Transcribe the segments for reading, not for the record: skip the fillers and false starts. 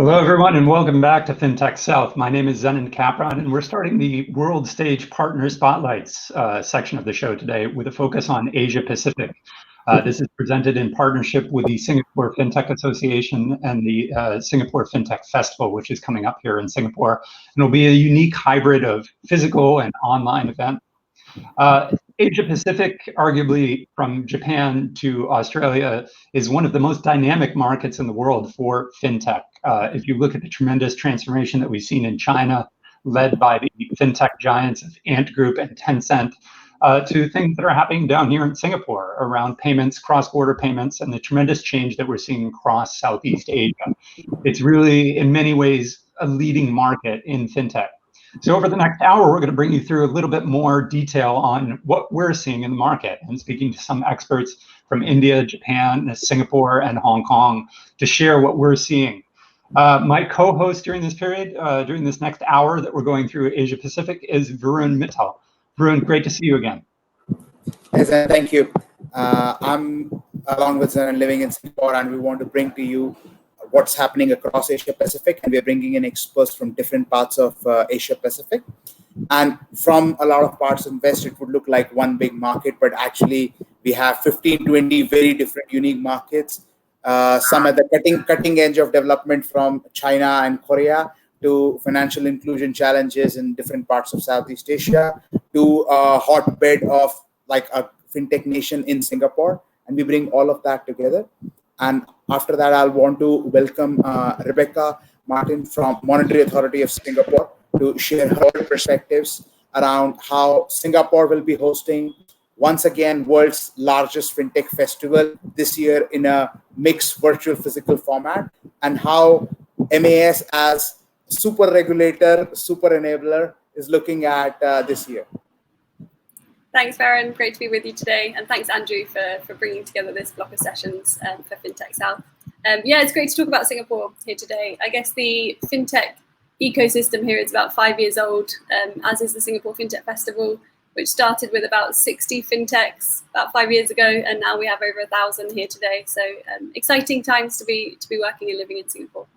Hello, everyone, and welcome back to Fintech South. My name is Zenon Capron, and we're starting the World Stage Partner Spotlights section of the show today with a focus on Asia Pacific. This is presented in partnership with the Singapore Fintech Association and the Singapore Fintech Festival, which is coming up here in Singapore. And it'll be a unique hybrid of physical and online event. Asia Pacific, arguably from Japan to Australia, is one of the most dynamic markets in the world for fintech. If you look at the tremendous transformation that we've seen in China, led by the fintech giants of Ant Group and Tencent, to things that are happening down here in Singapore around payments, cross-border payments, and the tremendous change that we're seeing across Southeast Asia. It's really, in many ways, a leading market in fintech. So over the next hour, we're going to bring you through a little bit more detail on what we're seeing in the market and speaking to some experts from India, Japan, Singapore, and Hong Kong to share what we're seeing. My co-host during this period, during this next hour that we're going through Asia Pacific, is Varun Mittal. Varun, great to see you again. Yes, thank you. I'm along with Zenon living in Singapore, and we want to bring to you what's happening across Asia Pacific, and we're bringing in experts from different parts of Asia Pacific. And from a lot of parts of West, it would look like one big market, but actually we have 15, 20 very different unique markets. Some at the cutting edge of development, from China and Korea to financial inclusion challenges in different parts of Southeast Asia to a hotbed of like a fintech nation in Singapore. And we bring all of that together. And after that, I'll want to welcome Rebecca Martin from Monetary Authority of Singapore to share her perspectives around how Singapore will be hosting, once again, world's largest fintech festival this year in a mixed virtual physical format, and how MAS as super regulator, super enabler is looking at this year. Thanks, Varun. Great to be with you today. And thanks, Andrew, for bringing together this block of sessions for Fintech South. Yeah, it's great to talk about Singapore here today. I guess the fintech ecosystem here is about 5 years old, as is the Singapore Fintech Festival, which started with about 60 fintechs about 5 years ago, and now we have over 1,000 here today. So exciting times to be working and living in Singapore.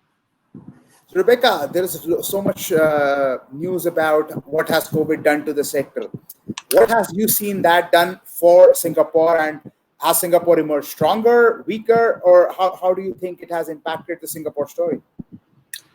So Rebecca, there is so much news about what has COVID done to the sector. What has you seen that done for Singapore, and has Singapore emerged stronger, weaker, or how do you think it has impacted the Singapore story?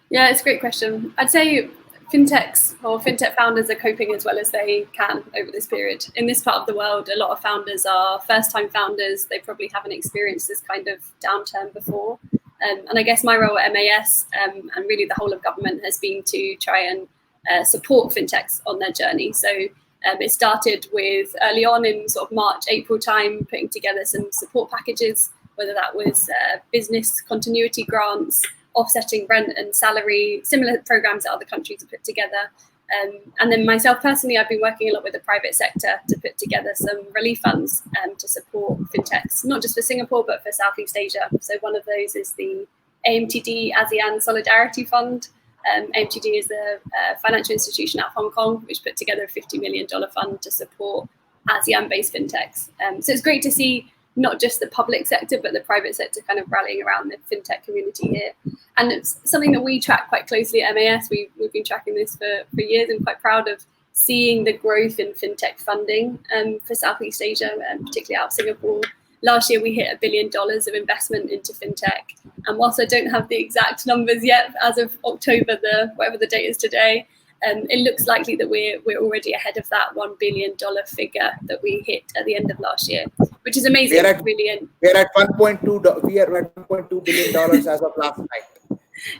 Yeah, it's a great question. I'd say fintechs or fintech founders are coping as well as they can over this period. In this part of the world, a lot of founders are first-time founders. They probably haven't experienced this kind of downturn before. And I guess my role at MAS and really the whole of government has been to try and support fintechs on their journey. So it started with early on in sort of March, April time, putting together some support packages, whether that was business continuity grants, offsetting rent and salary, similar programs that other countries have put together. And then myself personally, I've been working a lot with the private sector to put together some relief funds to support fintechs, not just for Singapore, but for Southeast Asia. So one of those is the AMTD ASEAN Solidarity Fund. AMTD is a financial institution out of Hong Kong, which put together a $50 million fund to support ASEAN-based fintechs. So it's great to see not just the public sector, but the private sector kind of rallying around the fintech community here. And it's something that we track quite closely at MAS. We've been tracking this for years, and quite proud of seeing the growth in fintech funding for Southeast Asia, and particularly out of Singapore. Last year, we hit $1 billion of investment into fintech. And whilst I don't have the exact numbers yet, as of October, whatever the date is today, it looks likely that we're already ahead of that $1 billion figure that we hit at the end of last year, which is amazing. We're at $1.2 billion as of last night.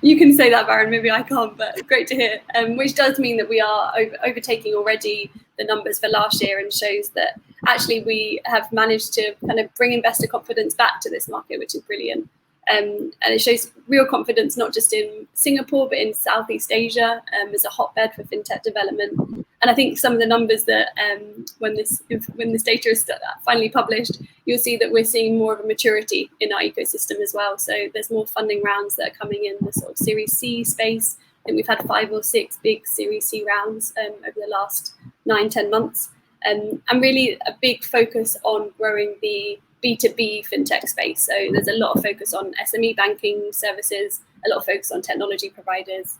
You can say that, Varun. Maybe I can't, but great to hear. Which does mean that we are overtaking already the numbers for last year, and shows that actually we have managed to kind of bring investor confidence back to this market, which is brilliant. And it shows real confidence, not just in Singapore, but in Southeast Asia as a hotbed for fintech development. And I think some of the numbers that when this data is finally published, you'll see that we're seeing more of a maturity in our ecosystem as well. So there's more funding rounds that are coming in the sort of Series C space. I think we've had 5 or 6 big Series C rounds over the last 9-10 months. And really a big focus on growing the B2B fintech space. So there's a lot of focus on SME banking services, a lot of focus on technology providers.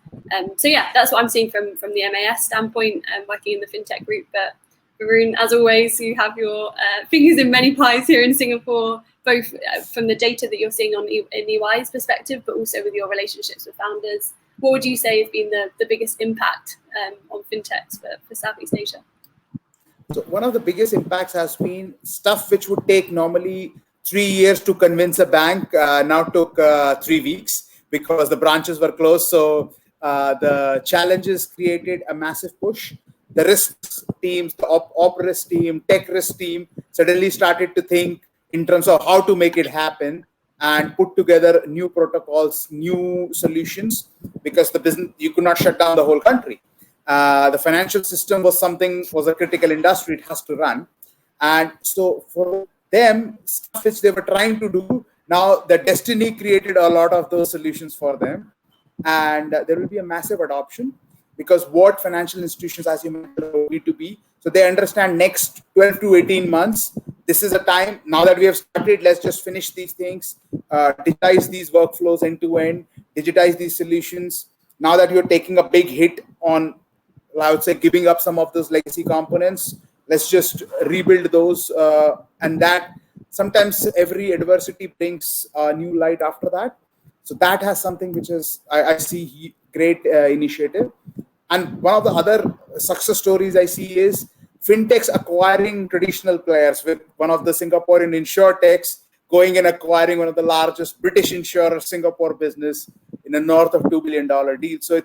So yeah, that's what I'm seeing from the MAS standpoint, working in the fintech group. But Varun, as always, you have your fingers in many pies here in Singapore, both from the data that you're seeing in EY's perspective, but also with your relationships with founders. What would you say has been the biggest impact on fintechs for Southeast Asia? So one of the biggest impacts has been stuff which would take normally 3 years to convince a bank now took 3 weeks because the branches were closed. So the challenges created a massive push. The risk teams, the op risk team, tech risk team suddenly started to think in terms of how to make it happen and put together new protocols, new solutions, because the business, you could not shut down the whole country. The financial system was a critical industry, it has to run. And so for them, stuff which they were trying to do, now the destiny created a lot of those solutions for them. And there will be a massive adoption because what financial institutions, as you mentioned, need to be. So they understand next 12 to 18 months, this is a time, now that we have started, let's just finish these things, digitize these workflows end to end, digitize these solutions. Now that you're taking a big hit on, I would say, giving up some of those legacy components, let's just rebuild those. And that sometimes every adversity brings a new light after that. So that has something which is, I see great initiative. And one of the other success stories I see is fintechs acquiring traditional players, with one of the Singaporean insurtechs going and acquiring one of the largest British insurer Singapore business in a north of $2 billion deal. So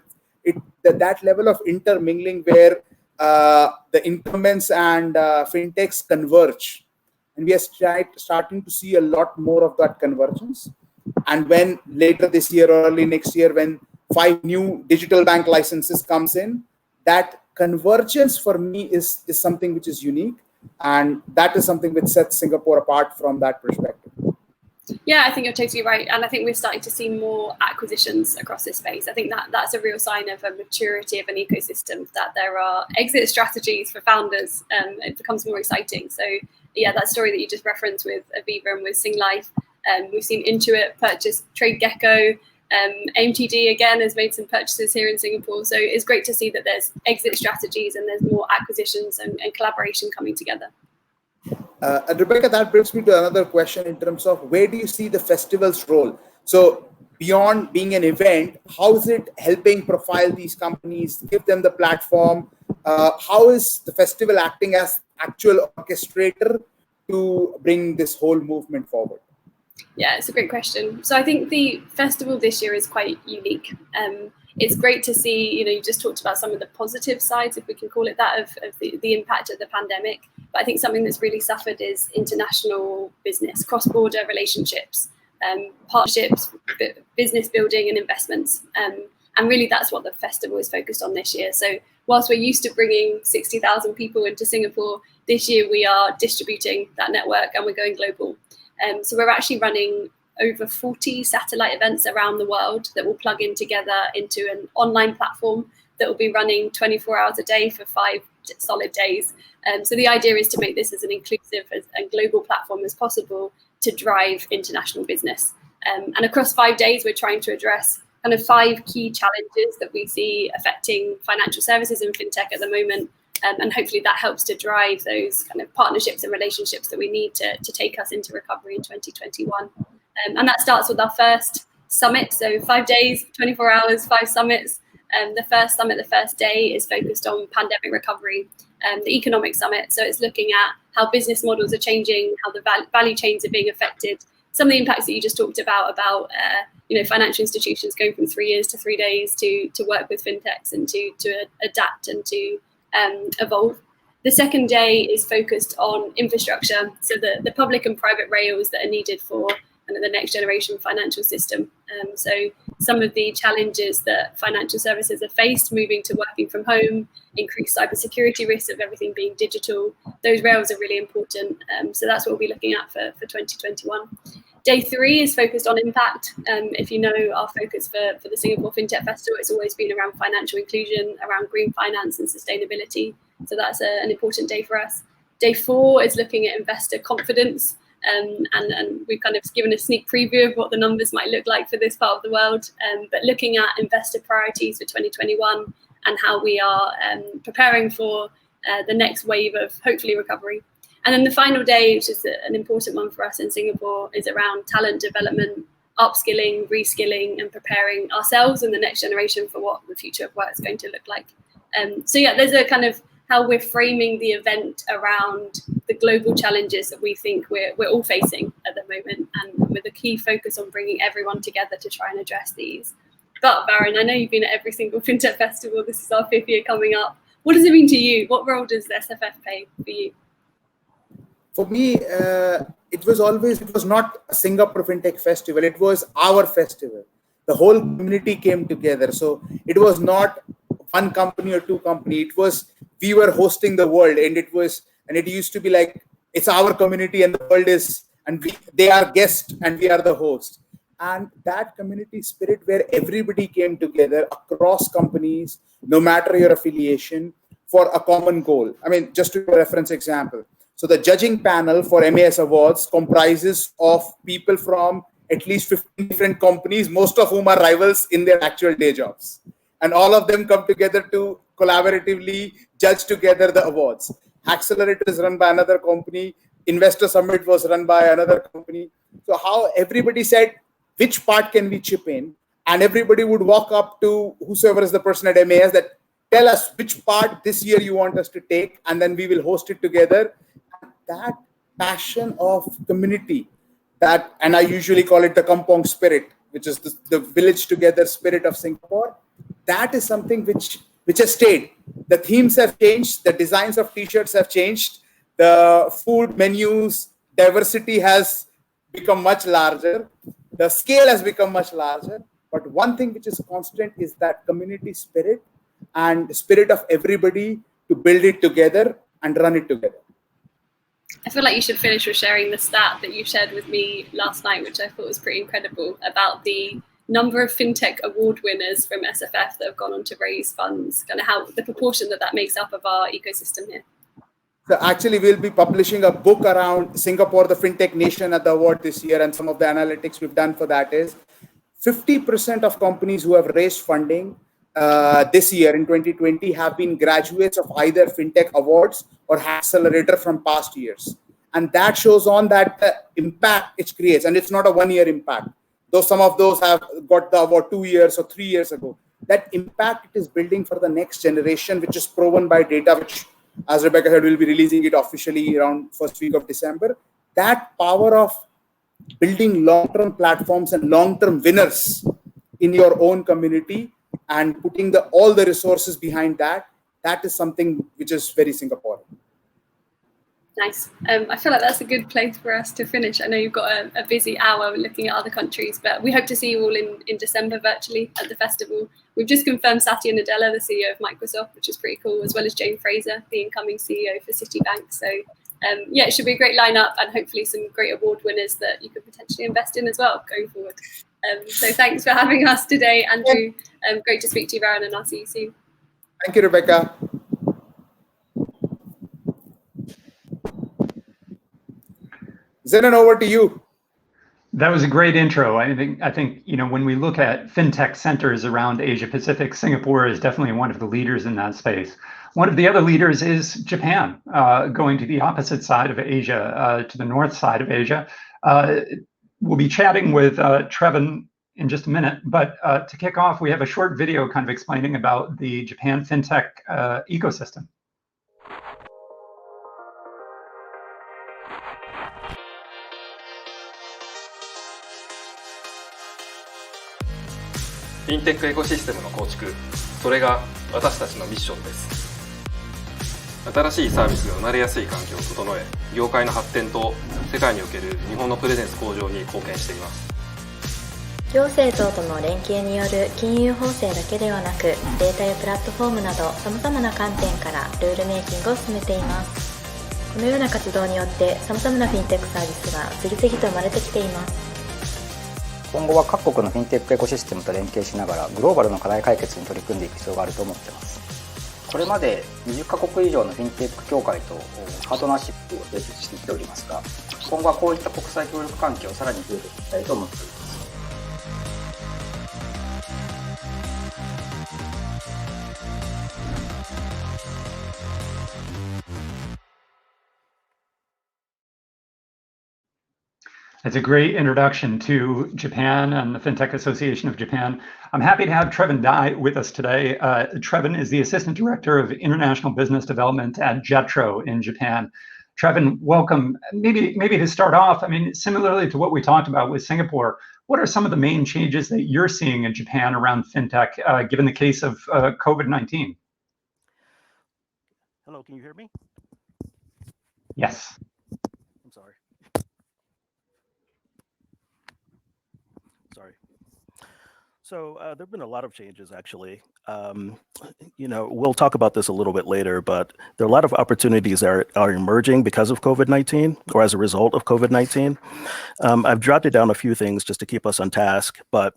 that level of intermingling where the incumbents and fintechs converge. And we are starting to see a lot more of that convergence. And when later this year or early next year, when 5 new digital bank licenses comes in, that convergence for me is something which is unique. And that is something which sets Singapore apart from that perspective. Yeah, I think you're totally right. And I think we're starting to see more acquisitions across this space. I think that's a real sign of a maturity of an ecosystem, that there are exit strategies for founders. It becomes more exciting. So yeah, that story that you just referenced with Aviva and with Singlife, we've seen Intuit purchase TradeGecko. AMTD again has made some purchases here in Singapore. So it's great to see that there's exit strategies and there's more acquisitions and collaboration coming together. And Rebecca, that brings me to another question in terms of where do you see the festival's role? So beyond being an event, how is it helping profile these companies, give them the platform? How is the festival acting as actual orchestrator to bring this whole movement forward? Yeah, it's a great question. So I think the festival this year is quite unique. It's great to see, you just talked about some of the positive sides, if we can call it that, of the impact of the pandemic. But I think something that's really suffered is international business, cross-border relationships, partnerships, business building and investments. And really that's what the festival is focused on this year. So whilst we're used to bringing 60,000 people into Singapore, this year we are distributing that network and we're going global. So we're actually running over 40 satellite events around the world that will plug in together into an online platform that will be running 24 hours a day for 5 solid days. So the idea is to make this as an inclusive and global platform as possible to drive international business. And across 5 days, we're trying to address kind of 5 key challenges that we see affecting financial services and fintech at the moment. And hopefully that helps to drive those kind of partnerships and relationships that we need to take us into recovery in 2021. And that starts with our first summit. So 5 days, 24 hours, 5 summits. The first summit, the first day, is focused on pandemic recovery, the economic summit. So it's looking at how business models are changing, how the value chains are being affected. Some of the impacts that you just talked about financial institutions going from 3 years to 3 days to work with fintechs and to adapt and to evolve. The second day is focused on infrastructure, so the public and private rails that are needed for the next generation financial system. So some of the challenges that financial services have faced, moving to working from home, increased cybersecurity risks of everything being digital, those rails are really important. So that's what we'll be looking at for 2021. Day 3 is focused on impact. If you know our focus for the Singapore FinTech Festival, it's always been around financial inclusion, around green finance and sustainability. So that's an important day for us. Day 4 is looking at investor confidence. And we've kind of given a sneak preview of what the numbers might look like for this part of the world. But looking at investor priorities for 2021 and how we are preparing for the next wave of hopefully recovery. And then the final day, which is an important one for us in Singapore, is around talent development, upskilling, reskilling, and preparing ourselves and the next generation for what the future of work is going to look like. So yeah, there's a kind of how we're framing the event around the global challenges that we think we're all facing at the moment, and with a key focus on bringing everyone together to try and address these. But Varun, I know you've been at every single FinTech festival. This is our 5th year coming up. What does it mean to you? What role does the SFF play for you? For me, it was not a Singapore FinTech festival. It was our festival. The whole community came together. So it was not one company or two company. It was, we were hosting the world, and it used to be like, it's our community and the world is, and they are guests and we are the host. And that community spirit where everybody came together across companies, no matter your affiliation, for a common goal. I mean, just to reference example. So the judging panel for MAS Awards comprises of people from at least 15 different companies, most of whom are rivals in their actual day jobs. And all of them come together to collaboratively judge together the awards. Accelerator is run by another company. Investor Summit was run by another company. So how everybody said, which part can we chip in? And everybody would walk up to whosoever is the person at MAS that tell us which part this year you want us to take, and then we will host it together. That passion of community, that, and I usually call it the kampong spirit, which is the village together spirit of Singapore. That is something which has stayed. The themes have changed, the designs of t-shirts have changed, the food menus, diversity has become much larger, the scale has become much larger. But one thing which is constant is that community spirit and spirit of everybody to build it together and run it together. I feel like you should finish with sharing the stat that you shared with me last night, which I thought was pretty incredible, about the number of FinTech award winners from SFF that have gone on to raise funds, kind of how the proportion that makes up of our ecosystem here. So actually, we'll be publishing a book around Singapore, the FinTech Nation at the award this year, and some of the analytics we've done for that is 50% of companies who have raised funding this year in 2020 have been graduates of either FinTech awards or Accelerator from past years. And that shows on that the impact it creates. And it's not a one-year impact. Though some of those have got the award 2 years or 3 years ago. That impact it is building for the next generation, which is proven by data, which, as Rebecca said, we'll be releasing it officially around first week of December. That power of building long-term platforms and long-term winners in your own community and putting all the resources behind that, that is something which is very Singaporean. Nice. I feel like that's a good place for us to finish. I know you've got a busy hour looking at other countries, but we hope to see you all in December virtually at the festival. We've just confirmed Satya Nadella, the CEO of Microsoft, which is pretty cool, as well as Jane Fraser, the incoming CEO for Citibank. So yeah, it should be a great lineup and hopefully some great award winners that you could potentially invest in as well going forward. So thanks for having us today, Andrew. Great to speak to you, Varun, and I'll see you soon. Thank you, Rebecca. Zenon, over to you. That was a great intro. I think when we look at fintech centers around Asia Pacific, Singapore is definitely one of the leaders in that space. One of the other leaders is Japan, going to the opposite side of Asia, to the north side of Asia. We'll be chatting with Trevin in just a minute, but to kick off, we have a short video kind of explaining about the Japan fintech ecosystem. Fintech エコシステムの構築、それが私たちのミッションです。新しいサービスが生まれやすい環境を整え、業界の発展と世界における日本のプレゼンス向上に貢献しています。行政等との連携による金融法制だけではなく、データやプラットフォームなどさまざまな観点からルールメイキングを進めています。このような活動によってさまざまなフィンテックサービスが次々と生まれてきています。今後は各国のフィンテックエコシステムと連携しながらグローバルの課題解決に取り組んでいく必要があると思っています。これまで20カ国以上のフィンテック協会とパートナーシップを締結してきておりますが、今後はこういった国際協力関係をさらに増えていきたいと思っています。It's a great introduction to Japan and the Fintech Association of Japan. I'm happy to have Trevin Dai with us today. Trevin is the Assistant Director of International Business Development at JETRO in Japan. Trevin, welcome. Maybe to start off, I mean, similarly to what we talked about with Singapore, what are some of the main changes that you're seeing in Japan around fintech, given the case of COVID-19? Hello, can you hear me? Yes. I'm sorry. So there have been a lot of changes, actually. We'll talk about this a little bit later, but there are a lot of opportunities that are emerging because of COVID-19 or as a result of COVID-19. I've jotted down a few things just to keep us on task, but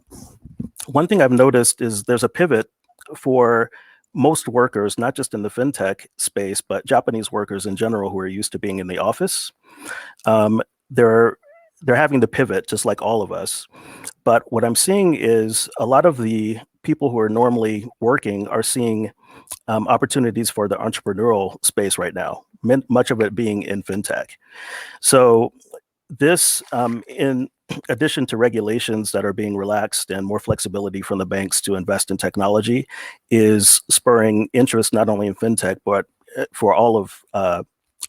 one thing I've noticed is there's a pivot for most workers, not just in the fintech space, but Japanese workers in general who are used to being in the office. They're having to pivot just like all of us. But what I'm seeing is a lot of the people who are normally working are seeing opportunities for the entrepreneurial space right now, much of it being in fintech. So this, in addition to regulations that are being relaxed and more flexibility from the banks to invest in technology, is spurring interest not only in fintech, but for all of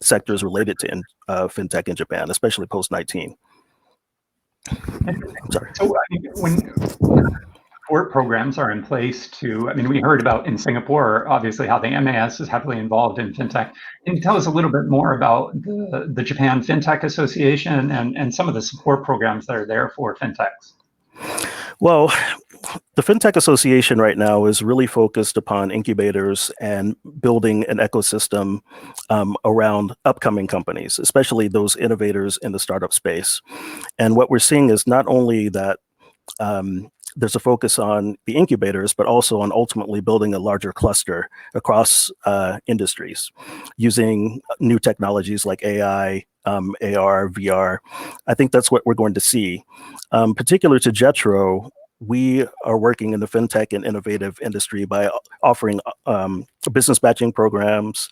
sectors related to fintech in Japan, especially post-19. Sorry. So when support programs are in place we heard about in Singapore, obviously, how the MAS is heavily involved in fintech. Can you tell us a little bit more about the Japan Fintech Association and some of the support programs that are there for fintechs? Well, the Fintech Association right now is really focused upon incubators and building an ecosystem around upcoming companies, especially those innovators in the startup space. And what we're seeing is not only that there's a focus on the incubators, but also on ultimately building a larger cluster across industries using new technologies like AI, AR, VR. I think that's what we're going to see. Particular to JETRO, we are working in the fintech and innovative industry by offering business matching programs,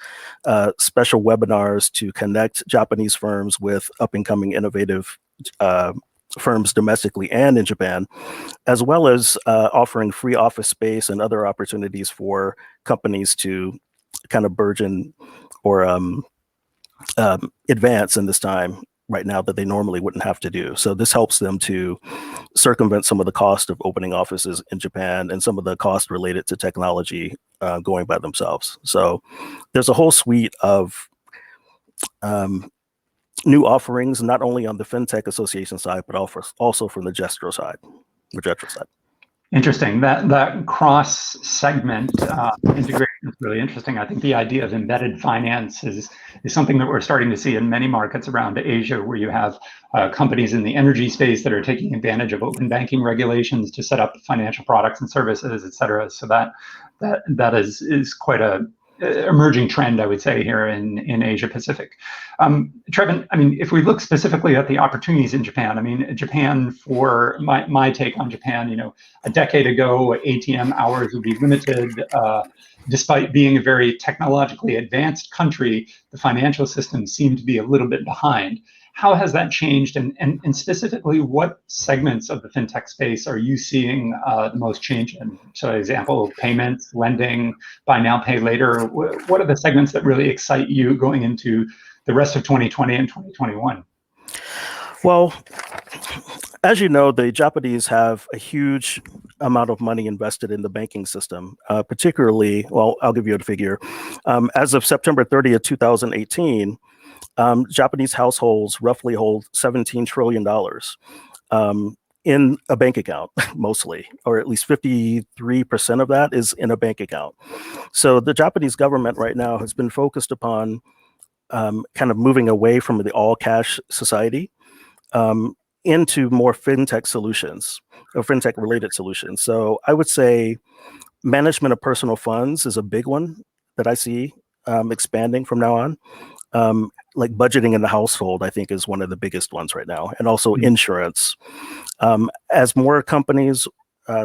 special webinars to connect Japanese firms with up-and-coming innovative firms domestically and in Japan, as well as offering free office space and other opportunities for companies to kind of burgeon or advance in this time right now that they normally wouldn't have to do. So this helps them to circumvent some of the cost of opening offices in Japan and some of the cost related to technology going by themselves. So there's a whole suite of new offerings, not only on the Fintech Association side, but also from the JETRO side. Interesting. That cross segment integration is really interesting. I think the idea of embedded finance is something that we're starting to see in many markets around Asia, where you have companies in the energy space that are taking advantage of open banking regulations to set up financial products and services, et cetera. So that is quite a emerging trend, I would say, here in Asia Pacific. Trevin, if we look specifically at the opportunities in Japan, Japan, for my take on Japan, a decade ago, ATM hours would be limited. Despite being a very technologically advanced country, the financial system seemed to be a little bit behind. How has that changed? And specifically, what segments of the fintech space are you seeing the most change in? So, example, payments, lending, buy now, pay later. What are the segments that really excite you going into the rest of 2020 and 2021? Well, as you know, the Japanese have a huge amount of money invested in the banking system, particularly, well, I'll give you a figure. As of September 30th, 2018, Japanese households roughly hold $17 trillion in a bank account, mostly, or at least 53% of that is in a bank account. So the Japanese government right now has been focused upon kind of moving away from the all cash society into more fintech solutions or fintech related solutions. So I would say management of personal funds is a big one that I see expanding from now on. Like budgeting in the household, I think, is one of the biggest ones right now, and also insurance. As more companies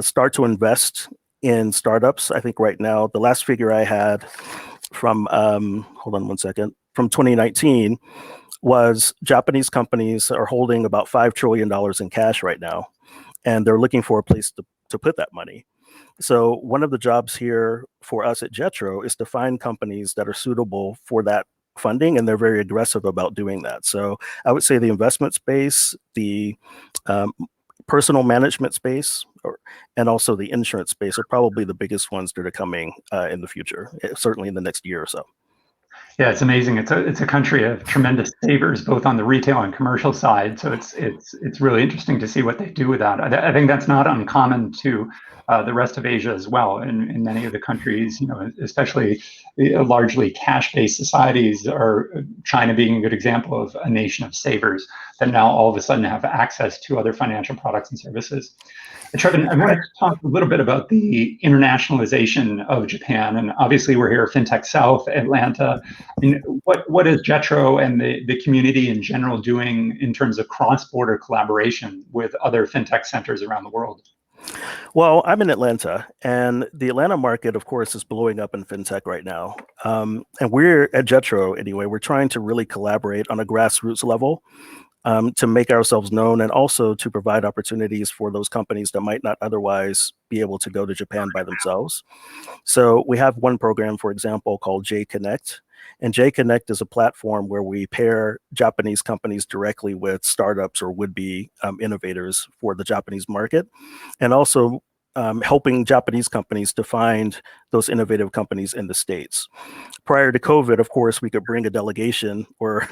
start to invest in startups, I think right now, the last figure I had from, hold on one second, from 2019 was Japanese companies are holding about $5 trillion in cash right now, and they're looking for a place to put that money. So one of the jobs here for us at Jetro is to find companies that are suitable for that funding, and they're very aggressive about doing that. So I would say the investment space, the personal management space, and also the insurance space are probably the biggest ones that are coming in the future, certainly in the next year or so. Yeah, it's amazing. It's a country of tremendous savers, both on the retail and commercial side. So it's really interesting to see what they do with that. I think that's not uncommon to the rest of Asia as well. In many of the countries, especially largely cash-based societies, or China being a good example of a nation of savers that now all of a sudden have access to other financial products and services. Trevin, I want to talk a little bit about the internationalization of Japan, and obviously we're here at Fintech South, Atlanta. I mean, what is Jetro and the community in general doing in terms of cross-border collaboration with other fintech centers around the world? Well, I'm in Atlanta, and the Atlanta market, of course, is blowing up in fintech right now. And we're at Jetro, anyway, we're trying to really collaborate on a grassroots level to make ourselves known, and also to provide opportunities for those companies that might not otherwise be able to go to Japan by themselves. So we have one program, for example, called J Connect. And J Connect is a platform where we pair Japanese companies directly with startups or would-be innovators for the Japanese market, and also helping Japanese companies to find those innovative companies in the States. Prior to COVID, of course, we could bring a delegation or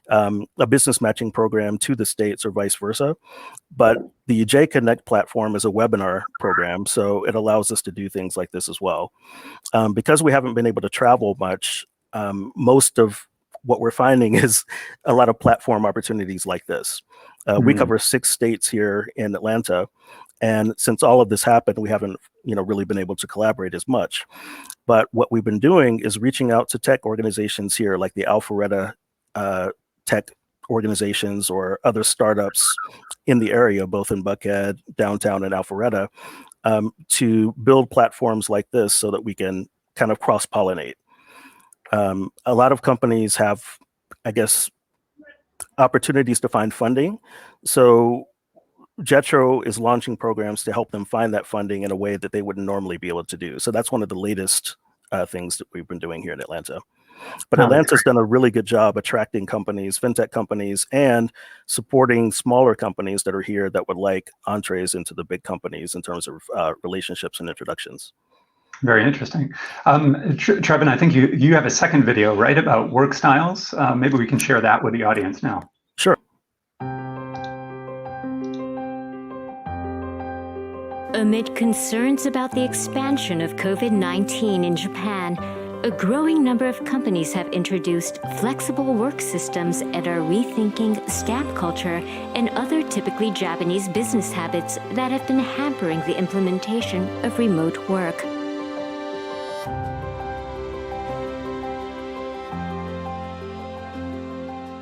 a business matching program to the States or vice versa. But the J Connect platform is a webinar program, so it allows us to do things like this as well. Because we haven't been able to travel much, most of what we're finding is a lot of platform opportunities like this. We cover 6 states here in Atlanta, and since all of this happened, we haven't, really been able to collaborate as much. But what we've been doing is reaching out to tech organizations here, like the Alpharetta tech organizations or other startups in the area, both in Buckhead, downtown, and Alpharetta, to build platforms like this so that we can kind of cross-pollinate. A lot of companies have, I guess, opportunities to find funding. So Jetro is launching programs to help them find that funding in a way that they wouldn't normally be able to do. So that's one of the latest things that we've been doing here in Atlanta. But Atlanta's done a really good job attracting companies, fintech companies, and supporting smaller companies that are here that would like entrees into the big companies in terms of relationships and introductions. Very interesting. Trevin, I think you have a second video, right, about work styles. Maybe we can share that with the audience now. Sure. Amid concerns about the expansion of COVID-19 in Japan, a growing number of companies have introduced flexible work systems and are rethinking staff culture and other typically Japanese business habits that have been hampering the implementation of remote work.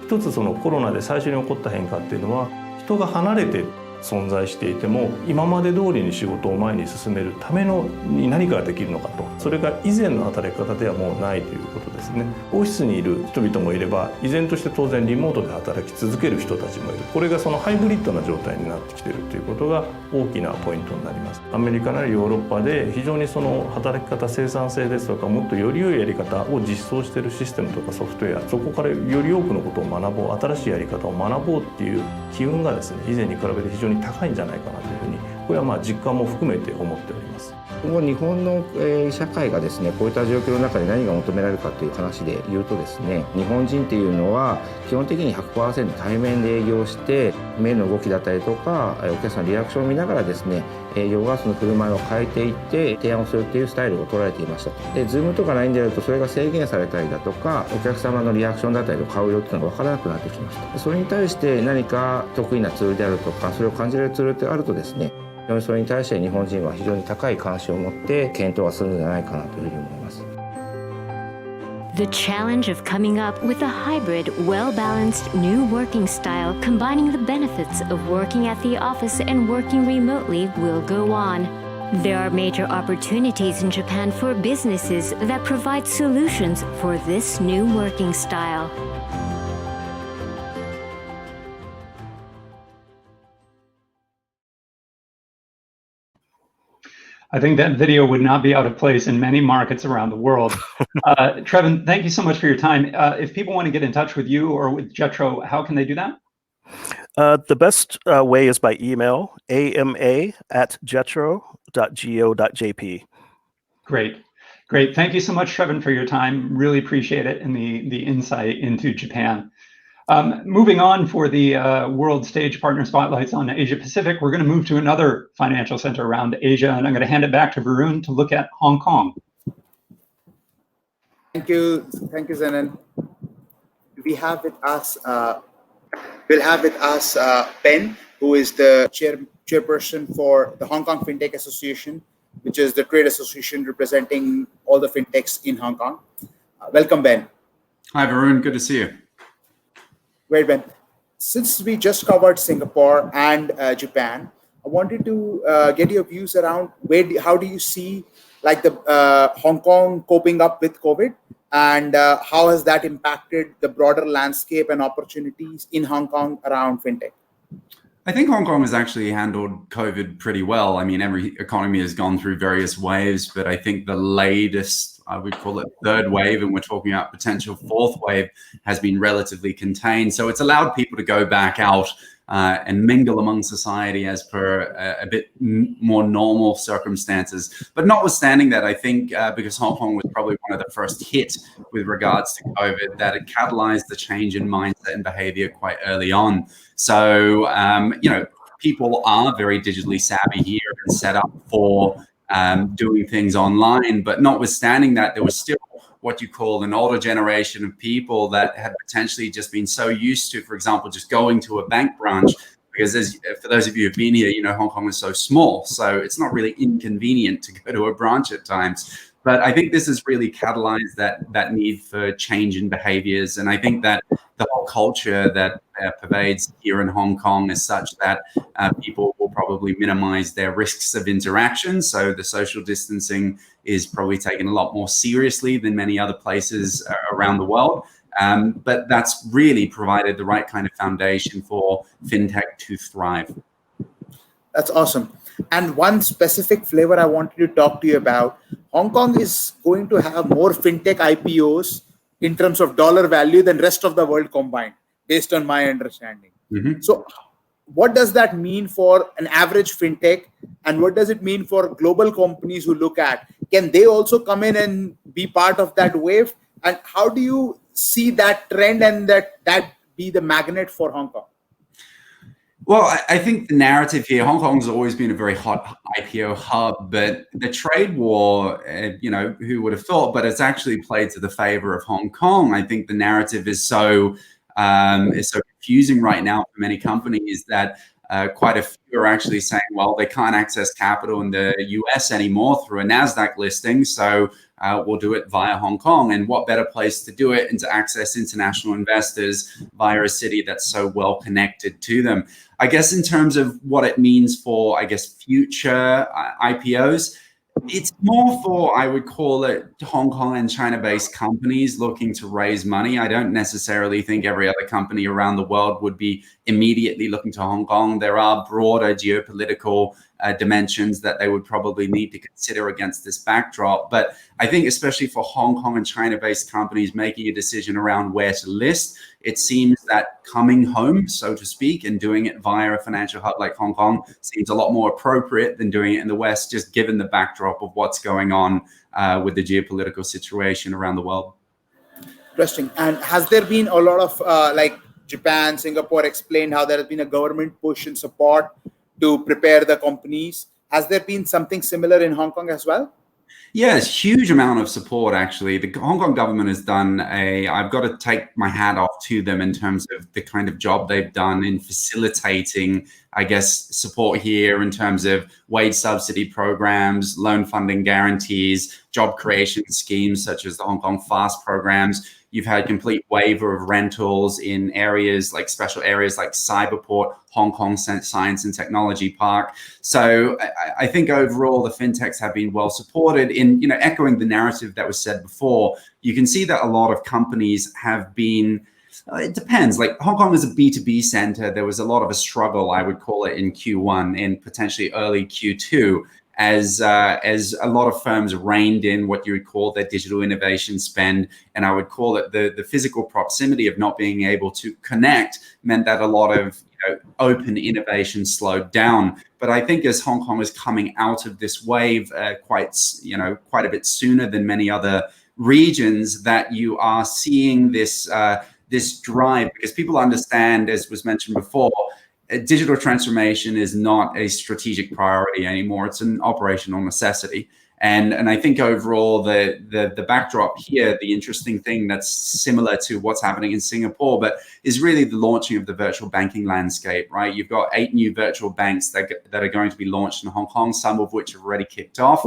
一つそのコロナで最初に起こった変化っていうのは、人が離れて存在していても今まで通りに仕事を前に進めるためのに何かができるのかと、それが以前の働き方ではもうないということですね。オフィスにいる人々もいれば、依然として当然リモートで働き続ける人たちもいる。これがそのハイブリッドな状態になってきているということが大きなポイントになります。アメリカなりヨーロッパで非常にその働き方、生産性ですとか、もっとより良いやり方を実装しているシステムとかソフトウェア、そこからより多くのことを学ぼう、新しいやり方を学ぼうっていう機運がですね、以前に比べて非常に高いんじゃないかなというふうに、これは実感も含めて思っております。今後日本の社会がですね、こういった状況の中で何が求められるかという話で言うとですね、日本人っていうのは基本的に 100% 対面で営業して、目の動きだったりとかお客さんのリアクションを見ながらですね、営業がその振る舞いを変えていって提案をするっていうスタイルを取られていましたと。で Zoom とか LINE でやるとそれが制限されたりだとか、お客様のリアクションだったりとか顔色っていうのが分からなくなってきました。それに対して何か得意なツールであるとか、それを感じられるツールってあるとですね、それに対して日本人は非常に高い関心を持って検討が進むんじゃないかなというふうに思います。The challenge of coming up with a hybrid, well-balanced new working style combining the benefits of working at the office and working remotely will go on. There are major opportunities in Japan for businesses that provide solutions for this new working style. I think that video would not be out of place in many markets around the world. Trevin, thank you so much for your time. If people want to get in touch with you or with Jetro, how can they do that? The best way is by email, ama@jetro.go.jp. Great. Thank you so much, Trevin, for your time. Really appreciate it and the insight into Japan. Moving on for the World Stage Partner Spotlights on Asia Pacific, we're going to move to another financial center around Asia, and I'm going to hand it back to Varun to look at Hong Kong. Thank you, Zenon. We have with us, we'll have with us Ben, who is the chairperson for the Hong Kong Fintech Association, which is the trade association representing all the fintechs in Hong Kong. Welcome, Ben. Hi, Varun. Good to see you. Great, Ben. Since we just covered Singapore and Japan, I wanted to get your views around how do you see like the Hong Kong coping up with COVID, and how has that impacted the broader landscape and opportunities in Hong Kong around fintech? I think Hong Kong has actually handled COVID pretty well. I mean, every economy has gone through various waves, but I think the latest, I would call it third wave, and we're talking about potential fourth wave, has been relatively contained. So it's allowed people to go back out and mingle among society as per a bit more normal circumstances. But notwithstanding that, I think because Hong Kong was probably one of the first hit with regards to COVID, that it catalyzed the change in mindset and behavior quite early on. So, people are very digitally savvy here and set up for doing things online. But notwithstanding that, there was still what you call an older generation of people that had potentially just been so used to, for example, just going to a bank branch, because for those of you who've been here, Hong Kong is so small, so it's not really inconvenient to go to a branch at times. But I think this has really catalyzed that need for change in behaviors. And I think that the whole culture that pervades here in Hong Kong is such that people will probably minimize their risks of interaction. So the social distancing is probably taken a lot more seriously than many other places around the world. But that's really provided the right kind of foundation for fintech to thrive. That's awesome. And one specific flavor I wanted to talk to you about, Hong Kong is going to have more fintech IPOs in terms of dollar value than rest of the world combined, based on my understanding. Mm-hmm. So what does that mean for an average fintech, and what does it mean for global companies who look at, can they also come in and be part of that wave? And how do you see that trend and that be the magnet for Hong Kong? Well, I think the narrative here, Hong Kong's always been a very hot IPO hub, but the trade war, who would have thought, but it's actually played to the favor of Hong Kong. I think the narrative is so confusing right now for many companies that quite a few are actually saying, well, they can't access capital in the US anymore through a NASDAQ listing, so we'll do it via Hong Kong. And what better place to do it and to access international investors via a city that's so well connected to them. I guess in terms of what it means for, future IPOs, it's more for, I would call it, Hong Kong and China-based companies looking to raise money. I don't necessarily think every other company around the world would be immediately looking to Hong Kong. There are broader geopolitical dimensions that they would probably need to consider against this backdrop. But I think especially for Hong Kong and China-based companies making a decision around where to list, it seems that coming home, so to speak, and doing it via a financial hub like Hong Kong seems a lot more appropriate than doing it in the West, just given the backdrop of what's going on with the geopolitical situation around the world. Interesting. And has there been a lot of, Japan, Singapore explained how there has been a government push and support to prepare the companies. Has there been something similar in Hong Kong as well? Yes, huge amount of support, actually. The Hong Kong government has done I've got to take my hat off to them in terms of the kind of job they've done in facilitating I guess, support here in terms of wage subsidy programs, loan funding guarantees, job creation schemes such as the Hong Kong FAST programs. You've had complete waiver of rentals in areas like special areas like Cyberport, Hong Kong Science and Technology Park. So I think overall the fintechs have been well supported. In, echoing the narrative that was said before, you can see that a lot of companies have been, it depends. Like Hong Kong is a B2B center. There was a lot of a struggle, I would call it, in Q1 and potentially early Q2 as a lot of firms reined in what you would call their digital innovation spend. And I would call it the physical proximity of not being able to connect meant that a lot of open innovation slowed down. But I think as Hong Kong is coming out of this wave quite a bit sooner than many other regions, that you are seeing this drive, because people understand, as was mentioned before, digital transformation is not a strategic priority anymore. It's an operational necessity. And I think overall the backdrop here, the interesting thing that's similar to what's happening in Singapore, but is really the launching of the virtual banking landscape, right? You've got 8 new virtual banks that are going to be launched in Hong Kong, some of which have already kicked off.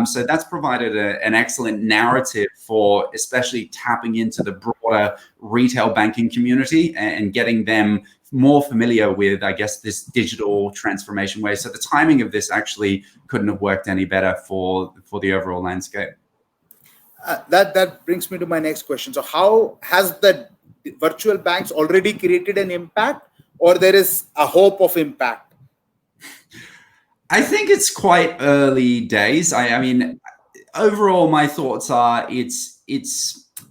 So that's provided an excellent narrative for especially tapping into the broader retail banking community and getting them more familiar with, I guess, this digital transformation wave. So the timing of this actually couldn't have worked any better for the overall landscape. That brings me to my next question. So how has the virtual banks already created an impact, or there is a hope of impact? I think it's quite early days. I mean, overall, my thoughts are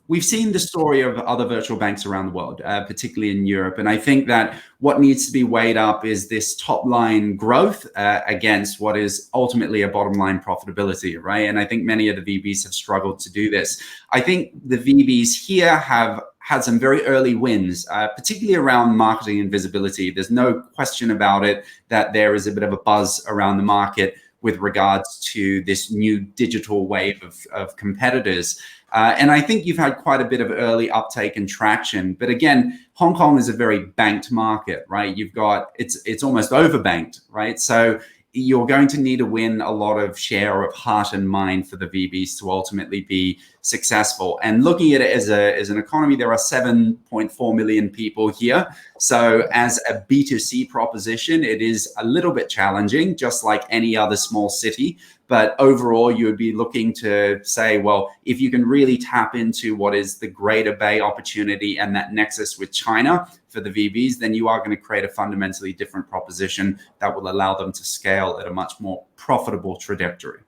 we've seen the story of other virtual banks around the world, particularly in Europe. And I think that what needs to be weighed up is this top line growth against what is ultimately a bottom line profitability, right? And I think many of the VBs have struggled to do this. I think the VBs here have had some very early wins, particularly around marketing and visibility. There's no question about it that there is a bit of a buzz around the market with regards to this new digital wave of competitors. And I think you've had quite a bit of early uptake and traction. But again, Hong Kong is a very banked market, right? It's almost overbanked, right? So you're going to need to win a lot of share of heart and mind for the VBs to ultimately be successful. And looking at it as an economy, there are 7.4 million people here. So as a B2C proposition, it is a little bit challenging, just like any other small city. But overall, you would be looking to say, well, if you can really tap into what is the Greater Bay opportunity and that nexus with China for the VBs, then you are going to create a fundamentally different proposition that will allow them to scale at a much more profitable trajectory.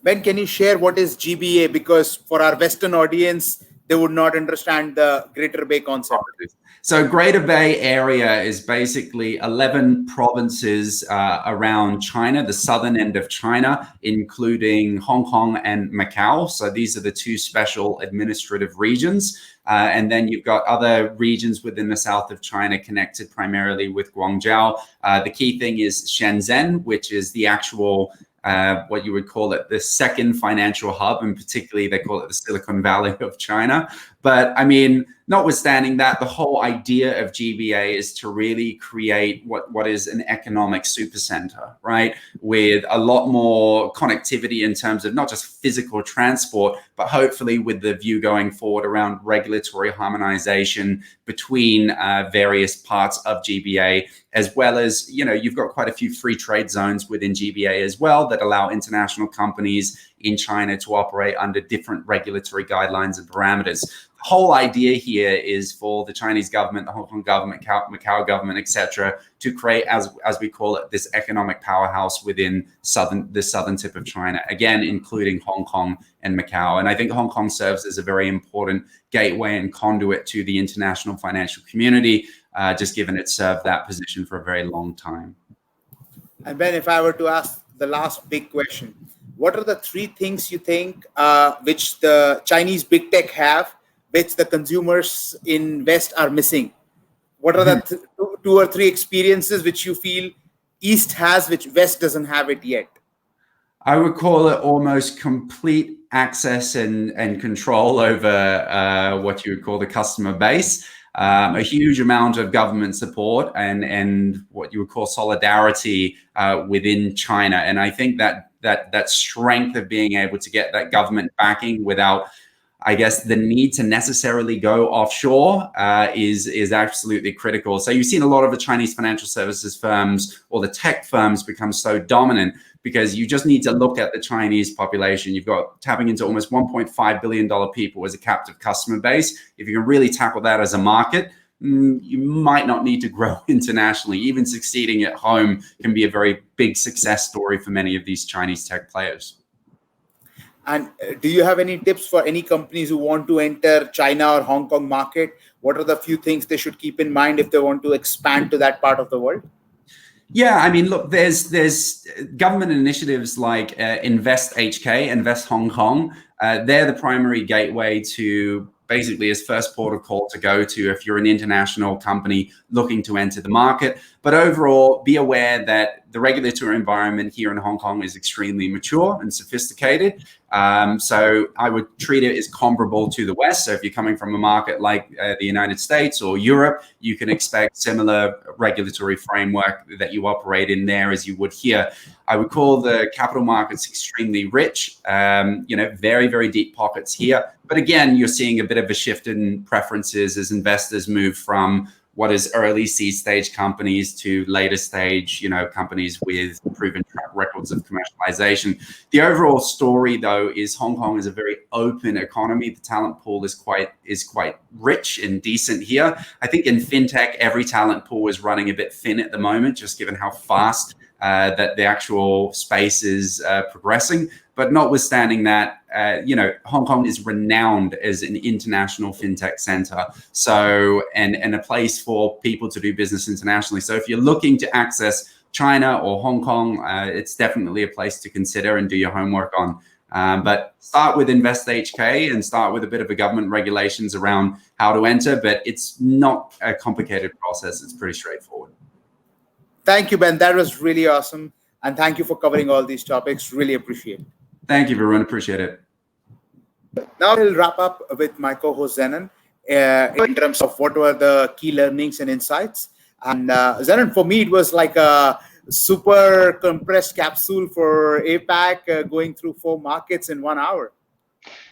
Ben, can you share what is GBA? Because for our Western audience, they would not understand the Greater Bay concept. So Greater Bay Area is basically 11 provinces around China, the southern end of China, including Hong Kong and Macau. So these are the 2 special administrative regions. And then you've got other regions within the south of China connected primarily with Guangzhou. The key thing is Shenzhen, which is the actual what you would call it, the second financial hub, and particularly they call it the Silicon Valley of China. But I mean, notwithstanding that, the whole idea of GBA is to really create what is an economic supercenter, right? With a lot more connectivity in terms of not just physical transport, but hopefully with the view going forward around regulatory harmonization between various parts of GBA, as well as, you've got quite a few free trade zones within GBA as well that allow international companies in China to operate under different regulatory guidelines and parameters. The whole idea here is for the Chinese government, the Hong Kong government, Macau government, etc., to create, as we call it, this economic powerhouse within the southern tip of China, again, including Hong Kong and Macau. And I think Hong Kong serves as a very important gateway and conduit to the international financial community, just given it served that position for a very long time. And Ben, if I were to ask the last big question, what are the 3 things you think which the Chinese big tech have, which the consumers in West are missing? What are the 2 or 3 experiences which you feel East has, which West doesn't have it yet? I would call it almost complete access and control over what you would call the customer base. a huge amount of government support and what you would call solidarity within China. And I think that strength of being able to get that government backing without, I guess, the need to necessarily go offshore is absolutely critical. So you've seen a lot of the Chinese financial services firms or the tech firms become so dominant because you just need to look at the Chinese population. You've got tapping into almost $1.5 billion people as a captive customer base. If you can really tackle that as a market, you might not need to grow internationally. Even succeeding at home can be a very big success story for many of these Chinese tech players. And do you have any tips for any companies who want to enter China or Hong Kong market? What are the few things they should keep in mind if they want to expand to that part of the world? Yeah, I mean, look, there's government initiatives like Invest HK, Invest Hong Kong. They're the primary gateway to basically as first port of call to go to if you're an international company looking to enter the market. But overall, be aware that the regulatory environment here in Hong Kong is extremely mature and sophisticated. So I would treat it as comparable to the West. So if you're coming from a market like the United States or Europe, you can expect similar regulatory framework that you operate in there as you would here. I would call the capital markets extremely rich, very, very deep pockets here. But again, you're seeing a bit of a shift in preferences as investors move from what is early seed stage companies to later stage, companies with proven track records of commercialization. The overall story, though, is Hong Kong is a very open economy. The talent pool is quite rich and decent here. I think in fintech, every talent pool is running a bit thin at the moment, just given how fast that the actual space is progressing. But notwithstanding that, Hong Kong is renowned as an international fintech center. So, and a place for people to do business internationally. So if you're looking to access China or Hong Kong, it's definitely a place to consider and do your homework on. But start with Invest HK and start with a bit of a government regulations around how to enter, but it's not a complicated process. It's pretty straightforward. Thank you, Ben. That was really awesome. And thank you for covering all these topics. Really appreciate it. Thank you, Varun. Appreciate it. Now we'll wrap up with my co-host Zenon in terms of what were the key learnings and insights. And Zenon, for me, it was like a super compressed capsule for APAC going through 4 markets in 1 hour.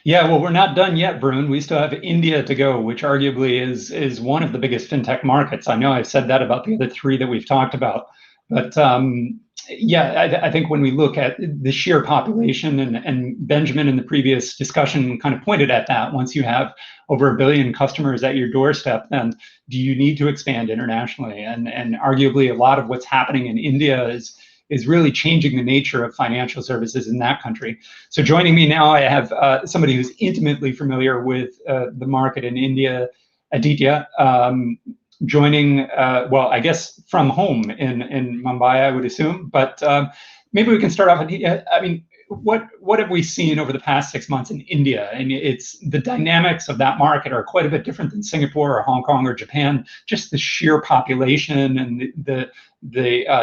Yeah, well, we're not done yet, Varun. We still have India to go, which arguably is one of the biggest fintech markets. I know I've said that about the other 3 that we've talked about. But I think when we look at the sheer population, and Benjamin in the previous discussion kind of pointed at that, once you have over 1 billion customers at your doorstep, then do you need to expand internationally? And arguably a lot of what's happening in India is really changing the nature of financial services in that country. So joining me now, I have somebody who's intimately familiar with the market in India, Aditya, joining, I guess from home in Mumbai, I would assume. But maybe we can start off, Aditya. I mean, what have we seen over the past 6 months in India? And it's the dynamics of that market are quite a bit different than Singapore or Hong Kong or Japan. Just the sheer population and the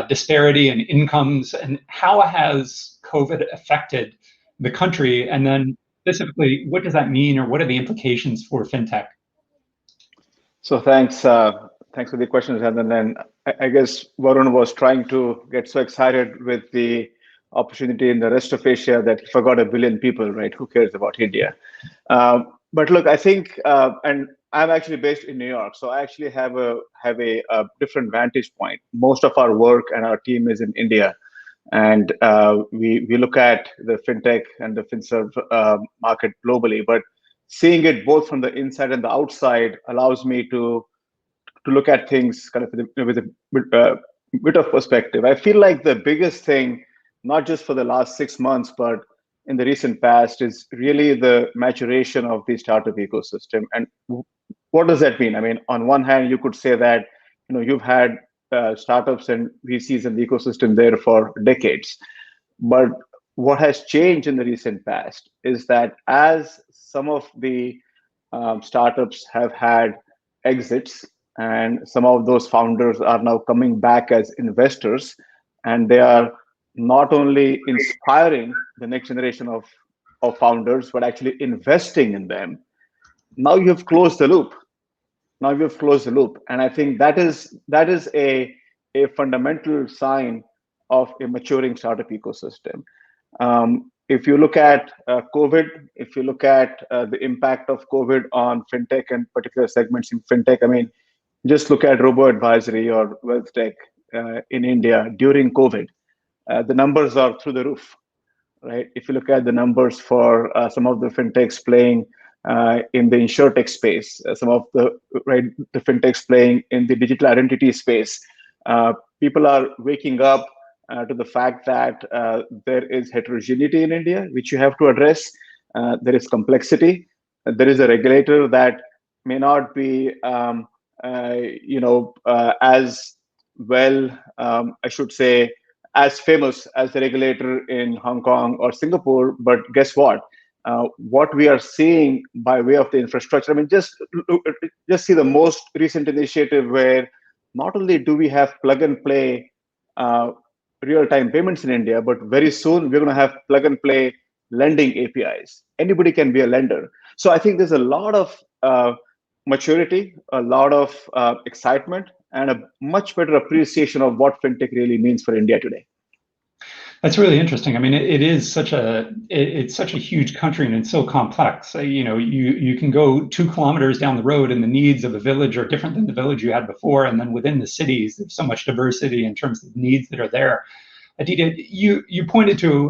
disparity in incomes, and how has COVID affected the country? And then specifically, what does that mean, or what are the implications for fintech? So thanks for the questions, and then I guess Varun was trying to get so excited with the opportunity in the rest of Asia that he forgot 1 billion people, right? Who cares about India? But look, I think, and I'm actually based in New York, so I actually have a different vantage point. Most of our work and our team is in India, and we look at the fintech and the FinServ market globally. But seeing it both from the inside and the outside allows me to look at things kind of with a bit of perspective. I feel like the biggest thing, not just for the last 6 months, but in the recent past, is really the maturation of the startup ecosystem. And what does that mean? I mean, on one hand, you could say that you've had startups and VCs in the ecosystem there for decades. But what has changed in the recent past is that as some of the startups have had exits, and some of those founders are now coming back as investors, and they are not only inspiring the next generation of founders, but actually investing in them. Now you've closed the loop. Now we've closed the loop. And I think that is a fundamental sign of a maturing startup ecosystem. If you look at COVID, if you look at the impact of COVID on fintech and particular segments in fintech, I mean, just look at robo-advisory or wealth tech in India during COVID. The numbers are through the roof, right? If you look at the numbers for some of the fintechs playing in the insurtech space, some of the fintechs playing in the digital identity space, people are waking up to the fact that there is heterogeneity in India, which you have to address. There is complexity. There is a regulator that may not be, as well, I should say, as famous as the regulator in Hong Kong or Singapore. But guess what? What we are seeing by way of the infrastructure, I mean, just see the most recent initiative where not only do we have plug and play real-time payments in India, but very soon we're going to have plug and play lending APIs. Anybody can be a lender. So I think there's a lot of maturity, a lot of excitement, and a much better appreciation of what fintech really means for India today. That's really interesting. I mean, it's such a huge country, and it's so complex. You can go 2 kilometers down the road and the needs of a village are different than the village you had before. And then within the cities, there's so much diversity in terms of needs that are there. Aditya, you pointed to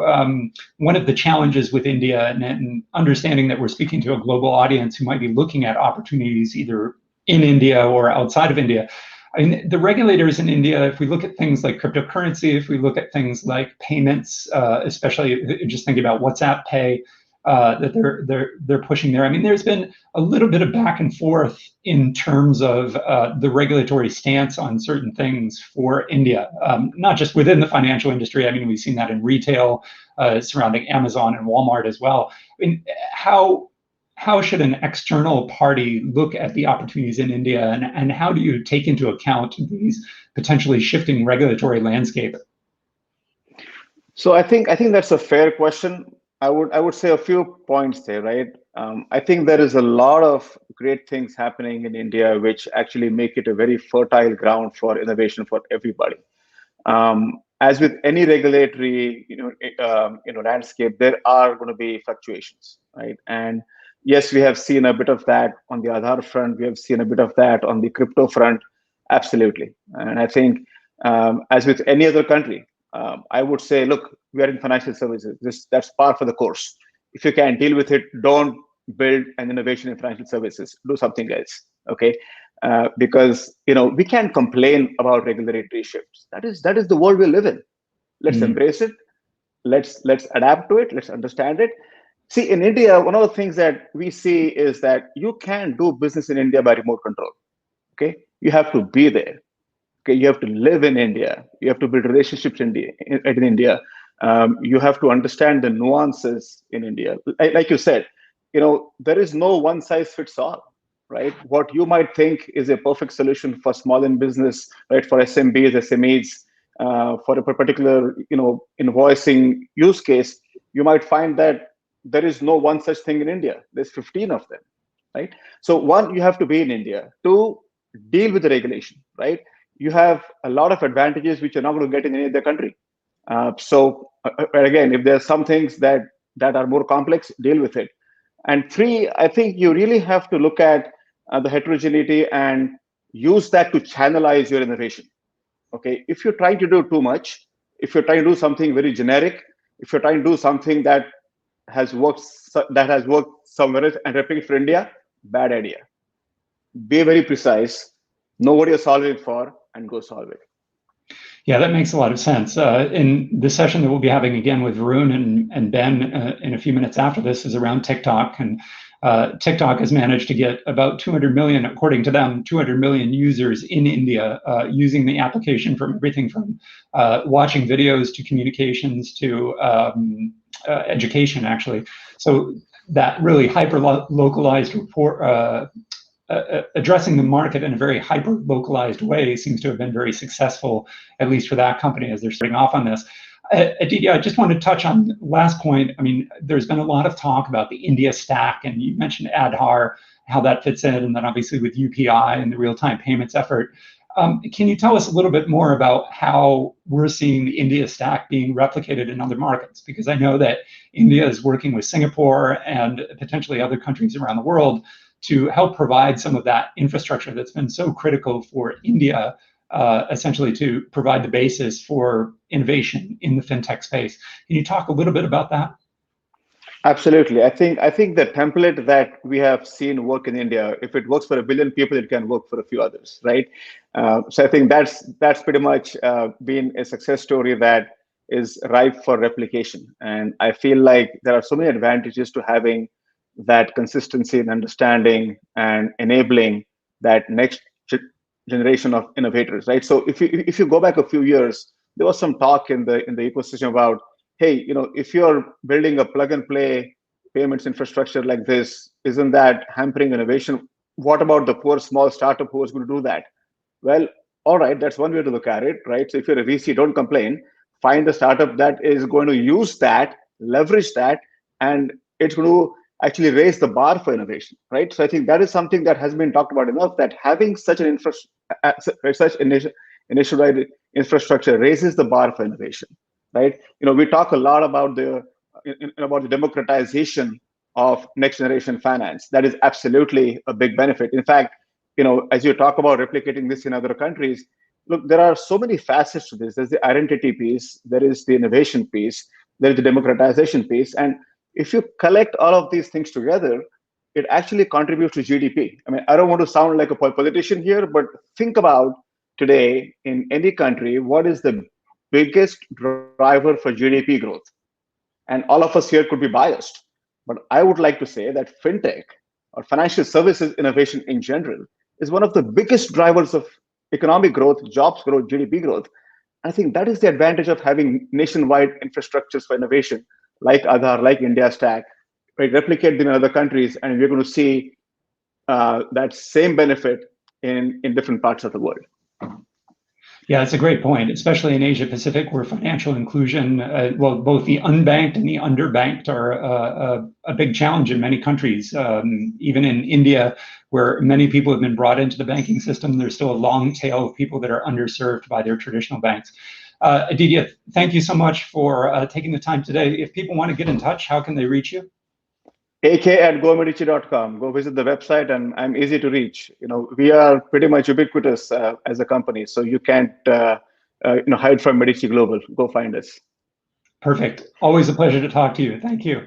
one of the challenges with India and understanding that we're speaking to a global audience who might be looking at opportunities either in India or outside of India. I mean, the regulators in India, if we look at things like cryptocurrency, if we look at things like payments, especially just thinking about WhatsApp Pay that they're pushing there. I mean, there's been a little bit of back and forth in terms of the regulatory stance on certain things for India, not just within the financial industry. I mean, we've seen that in retail surrounding Amazon and Walmart as well. I mean, how should an external party look at the opportunities in India, and how do you take into account these potentially shifting regulatory landscape? So I think that's a fair question. I would say a few points there, right? I think there is a lot of great things happening in India, which actually make it a very fertile ground for innovation for everybody. As with any regulatory, landscape, there are going to be fluctuations, right? And yes, we have seen a bit of that on the Aadhaar front. We have seen a bit of that on the crypto front. Absolutely. And I think as with any other country, I would say, look, we are in financial services. That's par for the course. If you can deal with it, don't build an innovation in financial services. Do something else, okay? Because we can't complain about regulatory shifts. That is the world we live in. Let's embrace it. Let's adapt to it. Let's understand it. See, in India, one of the things that we see is that you can do business in India by remote control. Okay, you have to be there. Okay, you have to live in India. You have to build relationships in India. You have to understand the nuances in India. Like you said, there is no one size fits all, right? What you might think is a perfect solution for small and business, right? For SMBs, SMEs, for a particular, invoicing use case, you might find that there is no one such thing in India. There's 15 of them, right? So one, you have to be in India. 2, deal with the regulation, right? You have a lot of advantages which you're not going to get in any other country. So again, if there are some things that are more complex, deal with it. And 3, I think you really have to look at the heterogeneity and use that to channelize your innovation. Okay, if you're trying to do too much, if you're trying to do something very generic, if you're trying to do something that has worked somewhere else and replicate for India, bad idea. Be very precise, know what you're solving for, and go solve it. Yeah, that makes a lot of sense. In the session that we'll be having again with Varun and Ben in a few minutes after this is around TikTok, and TikTok has managed to get about 200 million, according to them, 200 million users in India using the application from everything from watching videos to communications to education, actually. So that really hyper-localized report, addressing the market in a very hyper-localized way seems to have been very successful, at least for that company as they're starting off on this. Aditya, I just want to touch on the last point. I mean, there's been a lot of talk about the India stack, and you mentioned Aadhaar, how that fits in, and then obviously with UPI and the real-time payments effort. Can you tell us a little bit more about how we're seeing the India stack being replicated in other markets? Because I know that India is working with Singapore and potentially other countries around the world to help provide some of that infrastructure that's been so critical for India, essentially to provide the basis for innovation in the fintech space. Can you talk a little bit about that? Absolutely. I think the template that we have seen work in India, if it works for 1 billion people, it can work for a few others, right? So I think that's pretty much been a success story that is ripe for replication. And I feel like there are so many advantages to having that consistency and understanding and enabling that next generation of innovators, right? So if you go back a few years, there was some talk in the ecosystem about, hey, if you're building a plug and play payments infrastructure like this, isn't that hampering innovation? What about the poor small startup who is going to do that? Well, all right, that's one way to look at it, right? So if you're a VC, don't complain. Find a startup that is going to use that, leverage that, and it's going to actually raise the bar for innovation, right? So I think that is something that has been talked about enough, that having such an initial infrastructure raises the bar for innovation, right? We talk a lot about the democratization of next generation finance. That is absolutely a big benefit. In fact, as you talk about replicating this in other countries, look, there are so many facets to this. There's the identity piece, there is the innovation piece, there is the democratization piece, and if you collect all of these things together, it actually contributes to GDP. I mean, I don't want to sound like a politician here, but think about today in any country, what is the biggest driver for GDP growth? And all of us here could be biased, but I would like to say that fintech or financial services innovation in general is one of the biggest drivers of economic growth, jobs growth, GDP growth. I think that is the advantage of having nationwide infrastructures for innovation, like Aadhaar, like India Stack, right? Replicate them in other countries, and we're going to see that same benefit in different parts of the world. Yeah, it's a great point, especially in Asia Pacific, where financial inclusion, well, both the unbanked and the underbanked are a big challenge in many countries. Even in India, where many people have been brought into the banking system, there's still a long tail of people that are underserved by their traditional banks. Aditya, thank you so much for taking the time today. If people want to get in touch, how can they reach you? ak@gomedici.com. Go visit the website, and I'm easy to reach. We are pretty much ubiquitous as a company, so you can't hide from Medici Global. Go find us. Perfect. Always a pleasure to talk to you. Thank you.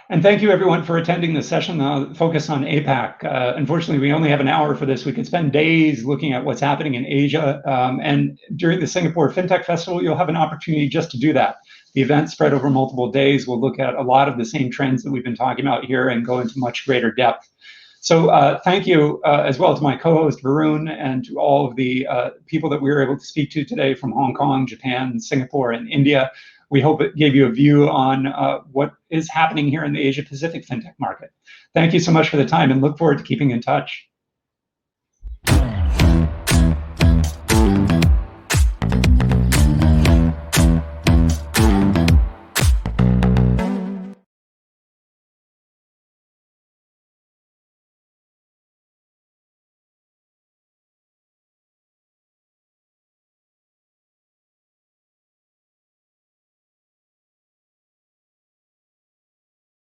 And thank you everyone for attending the session focused on APAC. Unfortunately, we only have an hour for this. We could spend days looking at what's happening in Asia. And during the Singapore FinTech Festival, you'll have an opportunity just to do that. The event spread over multiple days will look at a lot of the same trends that we've been talking about here and go into much greater depth. So thank you as well to my co-host Varun and to all of the people that we were able to speak to today from Hong Kong, Japan, Singapore, and India. We hope it gave you a view on what is happening here in the Asia Pacific fintech market. Thank you so much for the time and look forward to keeping in touch.